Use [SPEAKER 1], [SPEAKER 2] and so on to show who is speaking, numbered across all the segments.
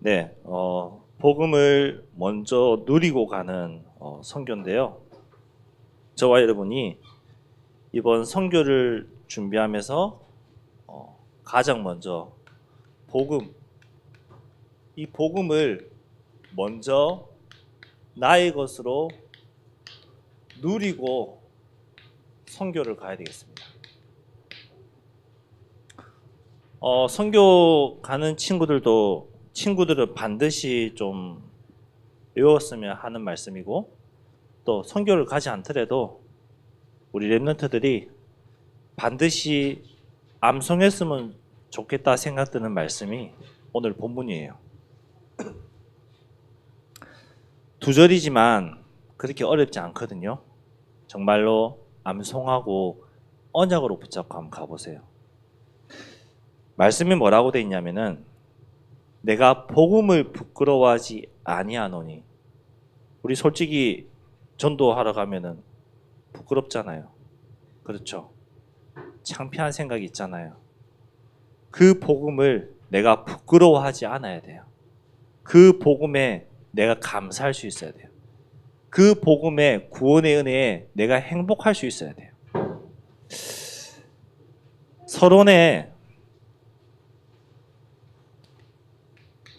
[SPEAKER 1] 네, 복음을 먼저 누리고 가는 선교인데요. 저와 여러분이 이번 선교를 준비하면서 가장 먼저 이 복음을 먼저 나의 것으로 누리고 선교를 가야 되겠습니다. 선교 가는 친구들은 반드시 좀 외웠으면 하는 말씀이고, 또 선교를 가지 않더라도 우리 랩런트들이 반드시 암송했으면 좋겠다 생각드는 말씀이 오늘 본문이에요. 두 절이지만 그렇게 어렵지 않거든요. 정말로 암송하고 언약으로 붙잡고 한번 가보세요. 말씀이 뭐라고 돼 있냐면은, 내가 복음을 부끄러워하지 아니하노니. 우리 솔직히 전도하러 가면은 부끄럽잖아요. 그렇죠? 창피한 생각이 있잖아요. 그 복음을 내가 부끄러워하지 않아야 돼요. 그 복음에 내가 감사할 수 있어야 돼요. 그 복음의 구원의 은혜에 내가 행복할 수 있어야 돼요. 서론에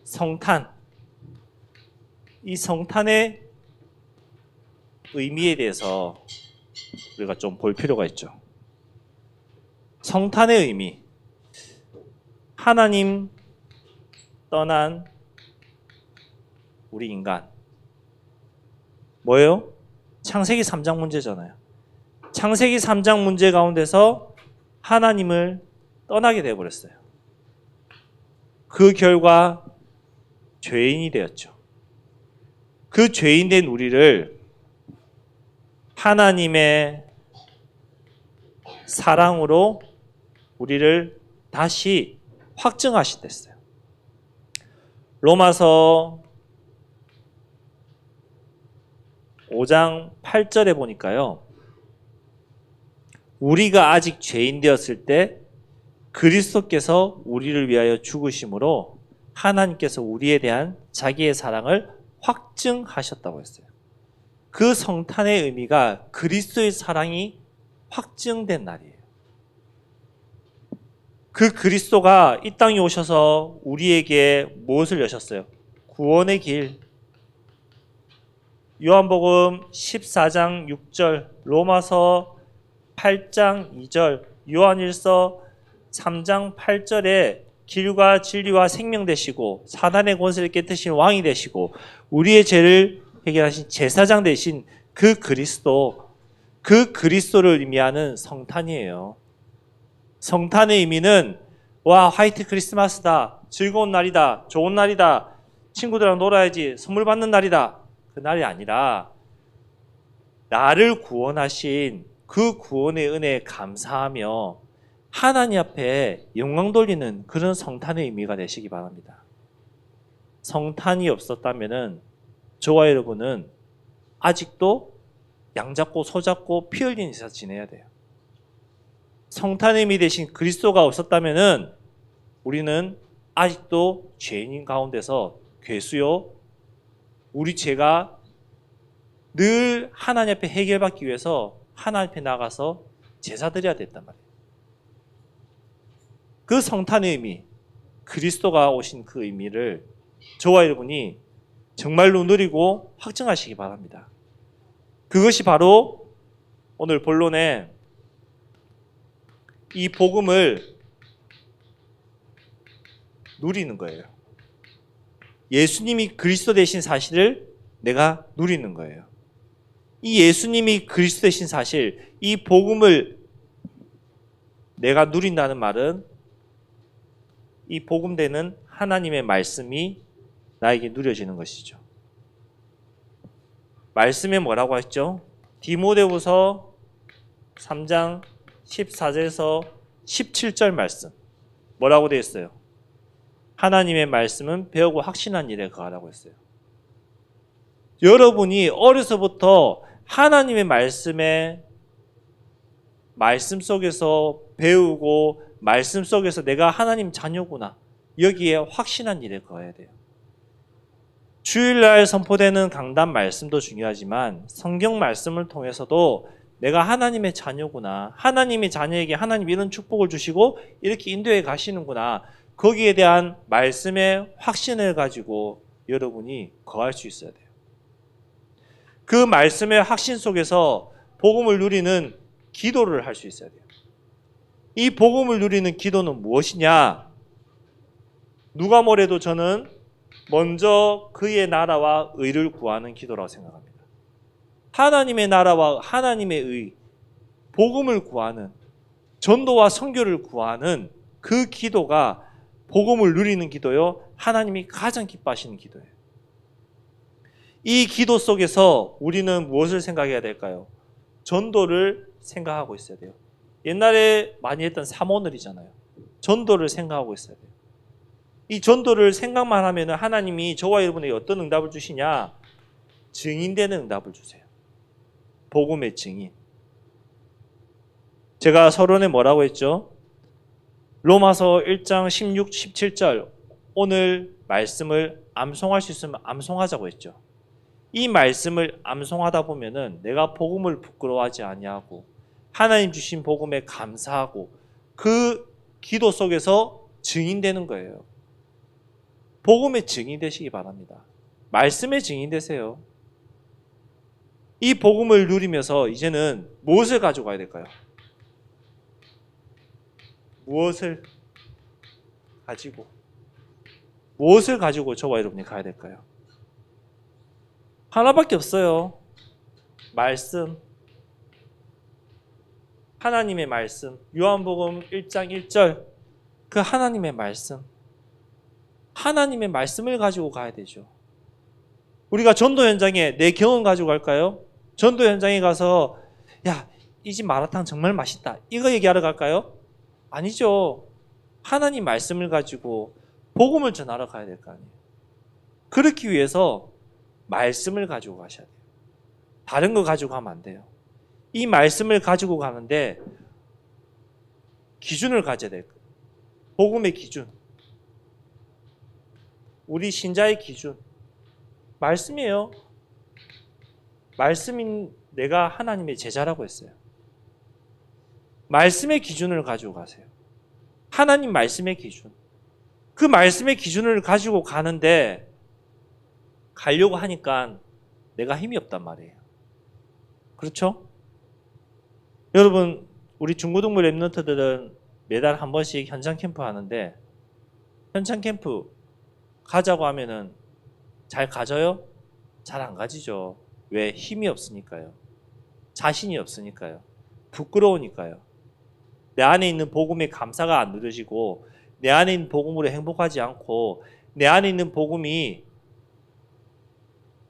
[SPEAKER 1] 성탄, 이 성탄의 의미에 대해서 우리가 좀 볼 필요가 있죠. 성탄의 의미, 하나님 떠난 우리 인간, 뭐예요? 창세기 3장 문제잖아요. 창세기 3장 문제 가운데서 하나님을 떠나게 되어버렸어요. 그 결과 죄인이 되었죠. 그 죄인 된 우리를 하나님의 사랑으로 우리를 다시 확증하시댔어요. 로마서 5장 8절에 보니까요, 우리가 아직 죄인 되었을 때 그리스도께서 우리를 위하여 죽으심으로 하나님께서 우리에 대한 자기의 사랑을 확증하셨다고 했어요. 그 성탄의 의미가 그리스도의 사랑이 확증된 날이에요. 그 그리스도가 이 땅에 오셔서 우리에게 무엇을 여셨어요? 구원의 길. 요한복음 14장 6절, 로마서 8장 2절, 요한일서 3장 8절에 길과 진리와 생명 되시고 사단의 권세를 깨뜨신 왕이 되시고 우리의 죄를 해결하신 제사장 되신 그 그리스도, 그 그리스도를 의미하는 성탄이에요. 성탄의 의미는 와, 화이트 크리스마스다, 즐거운 날이다, 좋은 날이다, 친구들이랑 놀아야지, 선물 받는 날이다, 그 날이 아니라 나를 구원하신 그 구원의 은혜에 감사하며 하나님 앞에 영광 돌리는 그런 성탄의 의미가 되시기 바랍니다. 성탄이 없었다면 저와 여러분은 아직도 양잡고 소잡고 피 흘리는 인생 지내야 돼요. 성탄의 의미 대신 그리스도가 없었다면 우리는 아직도 죄인 가운데서 괴수요, 우리 죄가 늘 하나님 앞에 해결받기 위해서 하나님 앞에 나가서 제사 드려야 됐단 말이에요. 그 성탄의 의미, 그리스도가 오신 그 의미를 저와 여러분이 정말로 누리고 확증하시기 바랍니다. 그것이 바로 오늘 본론의 이 복음을 누리는 거예요. 예수님이 그리스도 되신 사실을 내가 누리는 거예요. 이 예수님이 그리스도 되신 사실, 이 복음을 내가 누린다는 말은 이 복음되는 하나님의 말씀이 나에게 누려지는 것이죠. 말씀에 뭐라고 했죠? 디모데후서 3장 14절에서 17절 말씀 뭐라고 되어 있어요? 하나님의 말씀은 배우고 확신한 일에 거하라고 했어요. 여러분이 어려서부터 하나님의 말씀 속에서 배우고 말씀 속에서 내가 하나님 자녀구나, 여기에 확신한 일에 거해야 돼요. 주일날 선포되는 강단 말씀도 중요하지만 성경 말씀을 통해서도 내가 하나님의 자녀구나. 하나님의 자녀에게 하나님 이런 축복을 주시고 이렇게 인도해 가시는구나. 거기에 대한 말씀의 확신을 가지고 여러분이 거할 수 있어야 돼요. 그 말씀의 확신 속에서 복음을 누리는 기도를 할 수 있어야 돼요. 이 복음을 누리는 기도는 무엇이냐? 누가 뭐래도 저는 먼저 그의 나라와 의를 구하는 기도라고 생각합니다. 하나님의 나라와 하나님의 의, 복음을 구하는, 전도와 선교를 구하는 그 기도가 복음을 누리는 기도요. 하나님이 가장 기뻐하시는 기도예요. 이 기도 속에서 우리는 무엇을 생각해야 될까요? 전도를 생각하고 있어야 돼요. 옛날에 많이 했던 사모늘이잖아요. 전도를 생각하고 있어야 돼요. 이 전도를 생각만 하면 하나님이 저와 여러분에게 어떤 응답을 주시냐? 증인되는 응답을 주세요. 복음의 증인. 제가 서론에 뭐라고 했죠? 로마서 1장 16, 17절 오늘 말씀을 암송할 수 있으면 암송하자고 했죠. 이 말씀을 암송하다 보면은 내가 복음을 부끄러워하지 아니하고 하나님 주신 복음에 감사하고 그 기도 속에서 증인되는 거예요. 복음의 증인 되시기 바랍니다. 말씀의 증인 되세요. 이 복음을 누리면서 이제는 무엇을 가지고 가야 될까요? 무엇을 가지고 저와 여러분이 가야 될까요? 하나밖에 없어요. 말씀. 하나님의 말씀. 요한복음 1장 1절. 그 하나님의 말씀. 하나님의 말씀을 가지고 가야 되죠. 우리가 전도 현장에 내 경험 가지고 갈까요? 전도 현장에 가서 야, 이 집 마라탕 정말 맛있다. 이거 얘기하러 갈까요? 아니죠. 하나님 말씀을 가지고 복음을 전하러 가야 될 거 아니에요. 그렇기 위해서 말씀을 가지고 가셔야 돼요. 다른 거 가지고 가면 안 돼요. 이 말씀을 가지고 가는데 기준을 가져야 돼요. 복음의 기준. 우리 신자의 기준. 말씀이에요. 말씀인 내가 하나님의 제자라고 했어요. 말씀의 기준을 가지고 가세요. 하나님 말씀의 기준. 그 말씀의 기준을 가지고 가는데 가려고 하니까 내가 힘이 없단 말이에요. 그렇죠? 여러분, 우리 중고등부 랩런트들은 매달 한 번씩 현장 캠프 하는데 현장 캠프 가자고 하면은 잘 가져요? 잘 안 가지죠. 왜? 힘이 없으니까요. 자신이 없으니까요. 부끄러우니까요. 내 안에 있는 복음의 감사가 안 누려지고 내 안에 있는 복음으로 행복하지 않고 내 안에 있는 복음이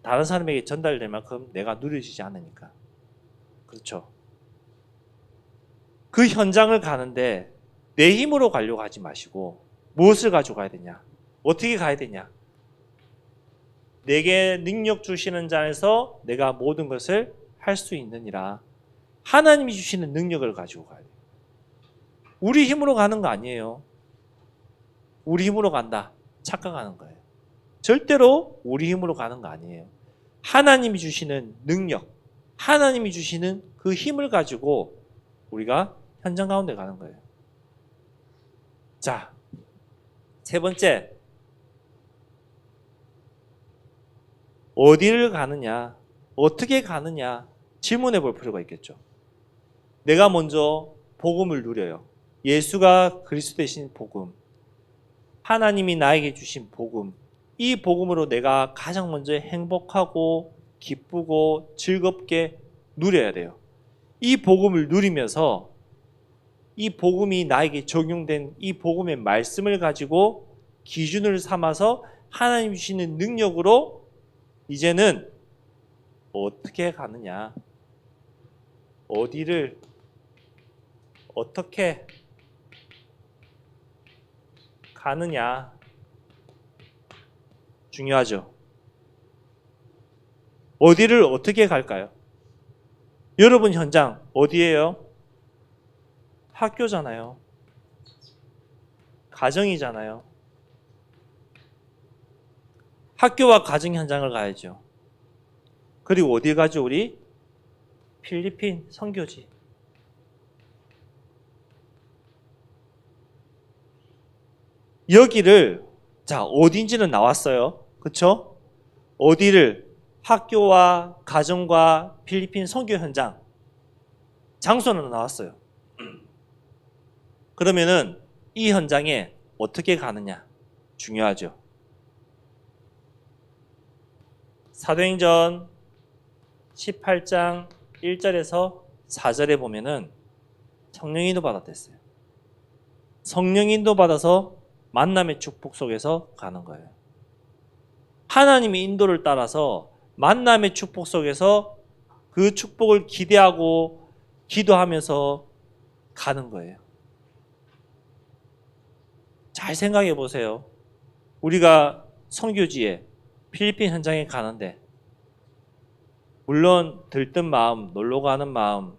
[SPEAKER 1] 다른 사람에게 전달될 만큼 내가 누려지지 않으니까. 그렇죠. 그 현장을 가는데 내 힘으로 가려고 하지 마시고 무엇을 가지고 가야 되냐? 어떻게 가야 되냐? 내게 능력 주시는 자에서 내가 모든 것을 할 수 있느니라. 하나님이 주시는 능력을 가지고 가야 돼요. 우리 힘으로 가는 거 아니에요. 우리 힘으로 간다. 착각하는 거예요. 절대로 우리 힘으로 가는 거 아니에요. 하나님이 주시는 능력, 하나님이 주시는 그 힘을 가지고 우리가 현장 가운데 가는 거예요. 자, 세 번째. 어디를 가느냐, 어떻게 가느냐 질문해 볼 필요가 있겠죠. 내가 먼저 복음을 누려요. 예수가 그리스도 되신 복음, 하나님이 나에게 주신 복음, 이 복음으로 내가 가장 먼저 행복하고 기쁘고 즐겁게 누려야 돼요. 이 복음을 누리면서 이 복음이 나에게 적용된 이 복음의 말씀을 가지고 기준을 삼아서 하나님 주시는 능력으로 이제는 어떻게 가느냐, 어디를 어떻게 가느냐 중요하죠. 어디를 어떻게 갈까요? 여러분 현장 어디예요? 학교잖아요. 가정이잖아요. 학교와 가정 현장을 가야죠. 그리고 어디 가죠 우리? 필리핀 선교지. 여기를 자 어딘지는 나왔어요. 그렇죠? 어디를? 학교와 가정과 필리핀 선교 현장. 장소는 나왔어요. 그러면은 이 현장에 어떻게 가느냐? 중요하죠. 사도행전 18장 1절에서 4절에 보면은 성령 인도 받았댔어요. 성령 인도 받아서 만남의 축복 속에서 가는 거예요. 하나님의 인도를 따라서 만남의 축복 속에서 그 축복을 기대하고 기도하면서 가는 거예요. 잘 생각해 보세요. 우리가 선교지에 필리핀 현장에 가는데 물론 들뜬 마음, 놀러 가는 마음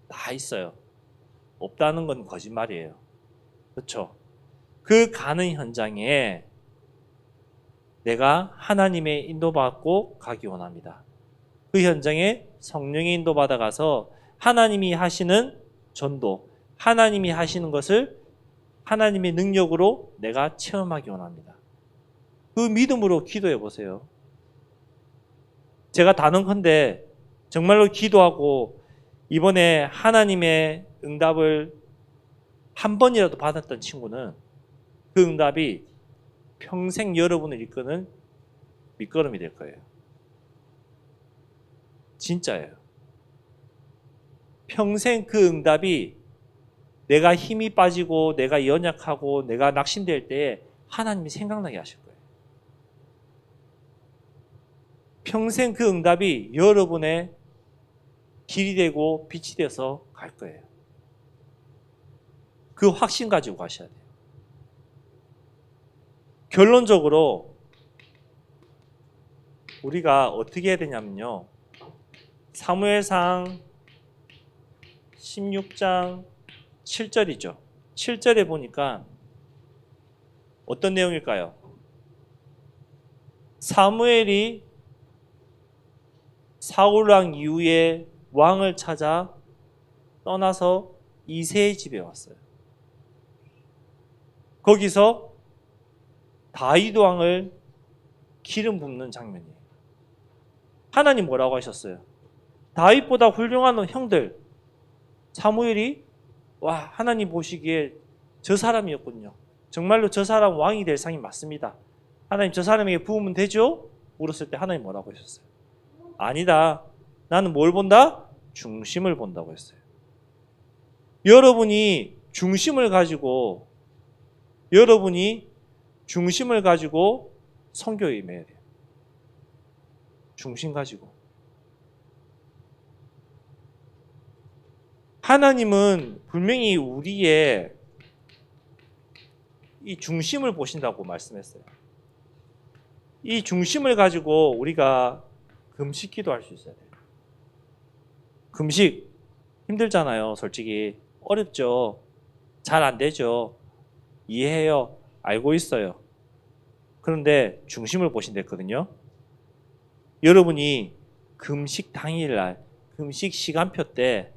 [SPEAKER 1] 다 있어요. 없다는 건 거짓말이에요. 그렇죠? 그 가는 현장에 내가 하나님의 인도받고 가기 원합니다. 그 현장에 성령의 인도받아 가서 하나님이 하시는 전도, 하나님이 하시는 것을 하나님의 능력으로 내가 체험하기 원합니다. 그 믿음으로 기도해 보세요. 제가 단언컨대 정말로 기도하고 이번에 하나님의 응답을 한 번이라도 받았던 친구는 그 응답이 평생 여러분을 이끄는 밑거름이 될 거예요. 진짜예요. 평생 그 응답이 내가 힘이 빠지고 내가 연약하고 내가 낙심될 때에 하나님이 생각나게 하실 거예요. 평생 그 응답이 여러분의 길이 되고 빛이 돼서 갈 거예요. 그 확신 가지고 가셔야 돼요. 결론적으로 우리가 어떻게 해야 되냐면요. 사무엘상 16장 7절이죠. 7절에 보니까 어떤 내용일까요? 사무엘이 사울왕 이후에 왕을 찾아 떠나서 이새의 집에 왔어요. 거기서 다윗 왕을 기름 붓는 장면이에요. 하나님 뭐라고 하셨어요? 다윗보다 훌륭한 형들 사무엘이 와 하나님 보시기에 저 사람이었군요. 정말로 저 사람 왕이 될 상이 맞습니다. 하나님 저 사람에게 부으면 되죠? 물었을 때 하나님 뭐라고 하셨어요? 아니다. 나는 뭘 본다? 중심을 본다고 했어요. 여러분이 중심을 가지고 선교에 임해야 돼요. 중심 가지고. 하나님은 분명히 우리의 이 중심을 보신다고 말씀했어요. 이 중심을 가지고 우리가 금식 기도할 수 있어야 돼요. 금식 힘들잖아요. 솔직히 어렵죠. 잘 안 되죠. 이해해요. 알고 있어요. 그런데 중심을 보신댔거든요. 여러분이 금식 당일날 금식 시간표 때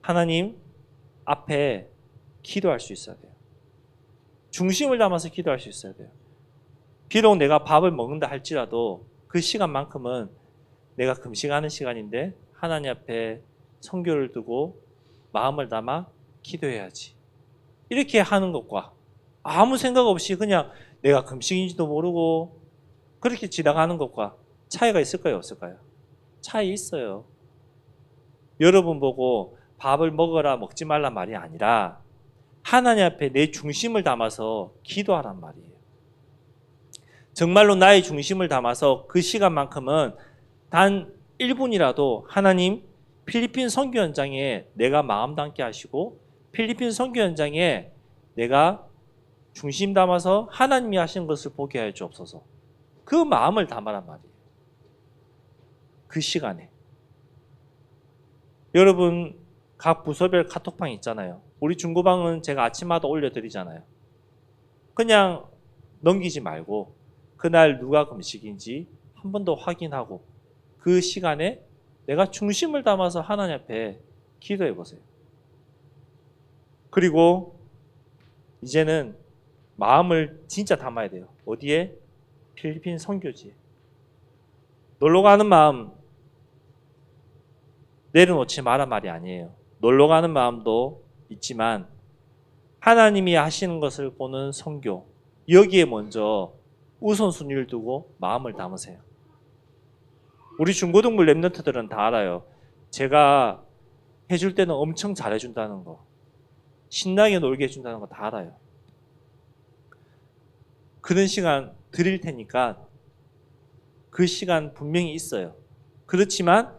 [SPEAKER 1] 하나님 앞에 기도할 수 있어야 돼요. 중심을 담아서 기도할 수 있어야 돼요. 비록 내가 밥을 먹는다 할지라도 그 시간만큼은 내가 금식하는 시간인데 하나님 앞에 성교를 두고 마음을 담아 기도해야지. 이렇게 하는 것과 아무 생각 없이 그냥 내가 금식인지도 모르고 그렇게 지나가는 것과 차이가 있을까요? 없을까요? 차이 있어요. 여러분 보고 밥을 먹어라 먹지 말란 말이 아니라 하나님 앞에 내 중심을 담아서 기도하란 말이에요. 정말로 나의 중심을 담아서 그 시간만큼은 단 1분이라도 하나님 필리핀 선교 현장에 내가 마음 담게 하시고 필리핀 선교 현장에 내가 중심 담아서 하나님이 하신 것을 보게 해 주옵소서. 그 마음을 담아란 말이에요. 그 시간에. 여러분 각 부서별 카톡방 있잖아요. 우리 중고방은 제가 아침마다 올려드리잖아요. 그냥 넘기지 말고 그날 누가 금식인지 한 번 더 확인하고 그 시간에 내가 중심을 담아서 하나님 앞에 기도해 보세요. 그리고 이제는 마음을 진짜 담아야 돼요. 어디에? 필리핀 선교지에. 놀러 가는 마음 내려놓지 마라 말이 아니에요. 놀러 가는 마음도 있지만 하나님이 하시는 것을 보는 선교, 여기에 먼저 우선순위를 두고 마음을 담으세요. 우리 중고등부 랩런트들은 다 알아요. 제가 해줄 때는 엄청 잘해준다는 거, 신나게 놀게 해준다는 거 다 알아요. 그런 시간 드릴 테니까 그 시간 분명히 있어요. 그렇지만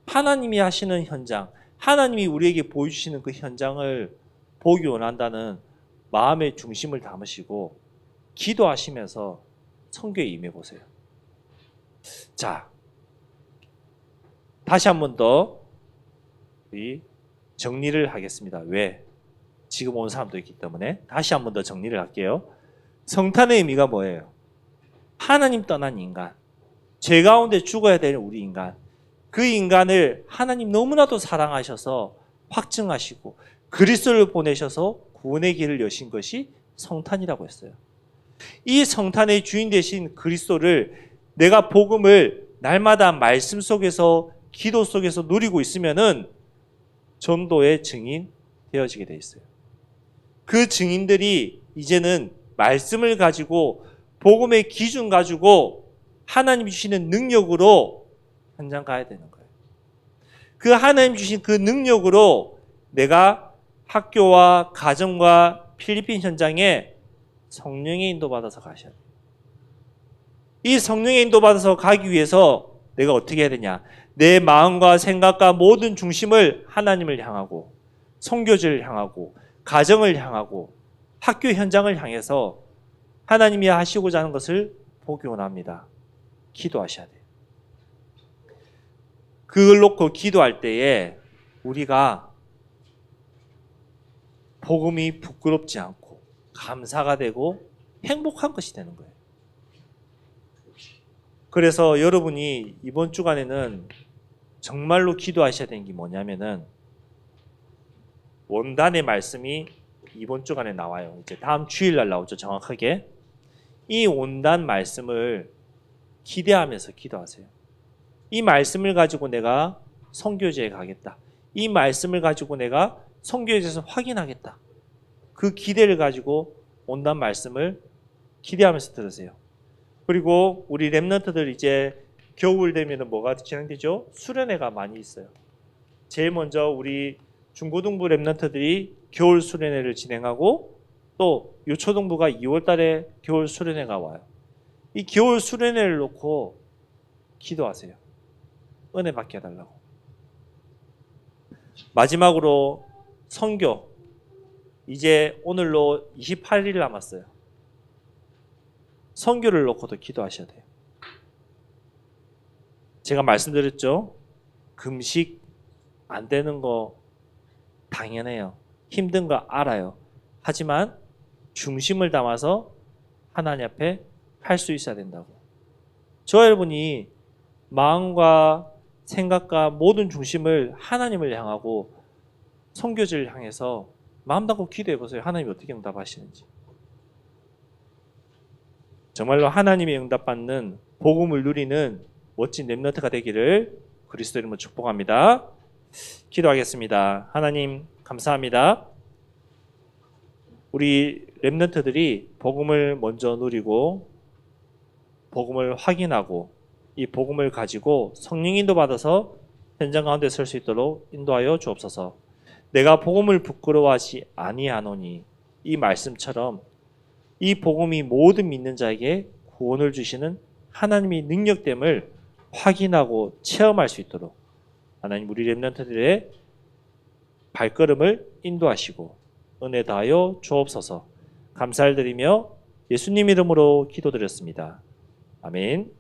[SPEAKER 1] 하나님이 하시는 현장, 하나님이 우리에게 보여주시는 그 현장을 보기 원한다는 마음의 중심을 담으시고 기도하시면서 선교에 임해 보세요. 자, 다시 한 번 더 우리 정리를 하겠습니다. 왜? 지금 온 사람도 있기 때문에 다시 한 번 더 정리를 할게요. 성탄의 의미가 뭐예요? 하나님 떠난 인간, 죄 가운데 죽어야 될 우리 인간, 그 인간을 하나님 너무나도 사랑하셔서 확증하시고 그리스도를 보내셔서 구원의 길을 여신 것이 성탄이라고 했어요. 이 성탄의 주인 되신 그리스도를 내가 복음을 날마다 말씀 속에서 기도 속에서 누리고 있으면은 전도의 증인 되어지게 돼 있어요. 그 증인들이 이제는 말씀을 가지고 복음의 기준 가지고 하나님이 주시는 능력으로 현장 가야 되는 거예요. 그 하나님 주신 그 능력으로 내가 학교와 가정과 필리핀 현장에 성령의 인도받아서 가셔야 돼요. 이 성령의 인도받아서 가기 위해서 내가 어떻게 해야 되냐? 내 마음과 생각과 모든 중심을 하나님을 향하고 선교지를 향하고 가정을 향하고 학교 현장을 향해서 하나님이 하시고자 하는 것을 보기 원합니다. 기도하셔야 돼요. 그걸 놓고 기도할 때에 우리가 복음이 부끄럽지 않고 감사가 되고 행복한 것이 되는 거예요. 그래서 여러분이 이번 주간에는 정말로 기도하셔야 되는 게 뭐냐면은 원단의 말씀이 이번 주간에 나와요. 이제 다음 주일날 나오죠, 정확하게. 이 원단 말씀을 기대하면서 기도하세요. 이 말씀을 가지고 내가 선교지에 가겠다. 이 말씀을 가지고 내가 선교지에서 확인하겠다. 그 기대를 가지고 원단 말씀을 기대하면서 들으세요. 그리고 우리 랩런트들 이제 겨울 되면 뭐가 진행되죠? 수련회가 많이 있어요. 제일 먼저 우리 중고등부 랩런트들이 겨울 수련회를 진행하고 또 유초등부가 2월 달에 겨울 수련회가 와요. 이 겨울 수련회를 놓고 기도하세요. 은혜 받게 해달라고. 마지막으로 선교. 이제 오늘로 28일 남았어요. 선교를 놓고도 기도하셔야 돼요. 제가 말씀드렸죠. 금식 안 되는 거 당연해요. 힘든 거 알아요. 하지만 중심을 담아서 하나님 앞에 할 수 있어야 된다고. 저 여러분이 마음과 생각과 모든 중심을 하나님을 향하고 선교지를 향해서 마음 담고 기도해 보세요. 하나님이 어떻게 응답하시는지. 정말로 하나님의 응답받는 복음을 누리는 멋진 랩런트가 되기를 그리스도 이름으로 축복합니다. 기도하겠습니다. 하나님 감사합니다. 우리 랩런트들이 복음을 먼저 누리고 복음을 확인하고 이 복음을 가지고 성령 인도 받아서 현장 가운데 설 수 있도록 인도하여 주옵소서. 내가 복음을 부끄러워하지 아니하노니 이 말씀처럼 이 복음이 모든 믿는 자에게 구원을 주시는 하나님의 능력됨을 확인하고 체험할 수 있도록 하나님 우리 랩런트들의 발걸음을 인도하시고 은혜 다하여 주옵소서. 감사를 드리며 예수님 이름으로 기도드렸습니다. 아멘.